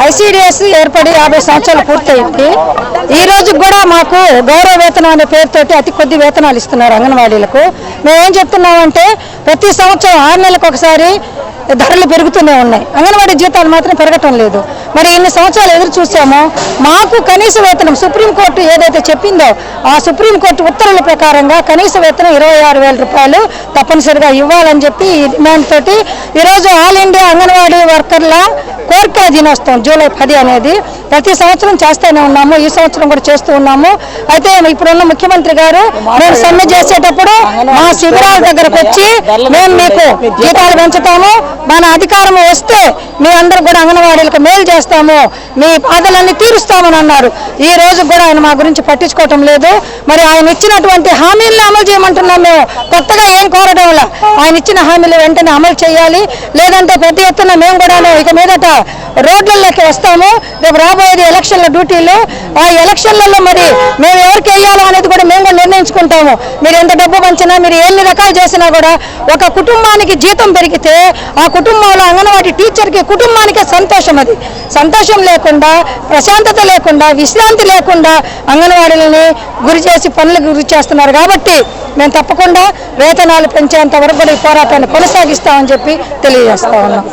ICDS ఏర్పడి 50 సంవత్సరాలు పూర్తయింది. ఈ రోజు కూడా మాకు గౌరవ వేతనం అనే పేరుతోటి అతి కొద్ది వేతనాలు ఇస్తున్నారు అంగన్వాడీలకు. మేమేం చెప్తున్నామంటే ప్రతి సంవత్సరం 6 నెలలకు ఒకసారి ధరలు పెరుగుతూనే ఉన్నాయి, అంగన్వాడీ జీతాలు మాత్రం పెరగటం లేదు. మరి ఇన్ని సంవత్సరాలు ఎదురు చూసామో మాకు కనీస వేతనం సుప్రీంకోర్టు ఏదైతే చెప్పిందో ఆ సుప్రీంకోర్టు ఉత్తర్వుల ప్రకారంగా కనీస వేతనం 26,000 రూపాయలు తప్పనిసరిగా ఇవ్వాలని చెప్పి ఈ డిమాండ్ తోటి ఈరోజు ఆల్ ఇండియా అంగన్వాడీ వర్కర్ల కోరికల దినోత్సవం జూలై 10 అనేది ప్రతి సంవత్సరం చేస్తూనే ఉన్నాము, ఈ సంవత్సరం కూడా చేస్తూ ఉన్నాము. అయితే ఇప్పుడున్న ముఖ్యమంత్రి గారు మేము సమ్మె చేసేటప్పుడు మా శిబిరాల దగ్గరకు వచ్చి మేము మీకు జీతాలు పెంచుతాము, మన అధికారం వస్తే మీ అందరూ కూడా అంగన్వాడీలకు మేలు చేస్తాము, మీ బాధలన్నీ తీరుస్తామని అన్నారు. ఈ రోజు కూడా ఆయన మా గురించి పట్టించుకోవటం లేదు. మరి ఆయన ఇచ్చినటువంటి హామీలను అమలు చేయమంటున్నాం. మేము కొత్తగా ఏం కోరడం వల్ల ఆయన ఇచ్చిన హామీలు వెంటనే అమలు చేయాలి, లేదంటే పెద్ద ఎత్తున మేము కూడా ఇక మీదట రోడ్లలోకి వస్తాము. రేపు రాబోయేది ఎలక్షన్ల డ్యూటీలు, ఆ ఎలక్షన్లలో మరి మేము ఎవరికి వేయాలో అనేది కూడా మేము కూడా నిర్ణయించుకుంటాము. మీరు ఎంత డబ్బు పంచినా, మీరు ఎన్ని రకాలు చేసినా కూడా ఒక కుటుంబానికి జీతం పెరిగితే ఆ కుటుంబంలో అంగన్వాడీ టీచర్కి కుటుంబానికే సంతోషం. అది సంతోషం లేకుండా, ప్రశాంతత లేకుండా, విశ్రాంతి లేకుండా అంగన్వాడీలని గురి చేసి పనులకు గురి చేస్తున్నారు. కాబట్టి మేము తప్పకుండా వేతనాలు పెంచేంత వరకు కూడా ఈ పోరాటాన్ని కొనసాగిస్తామని చెప్పి తెలియజేస్తా ఉన్నాం.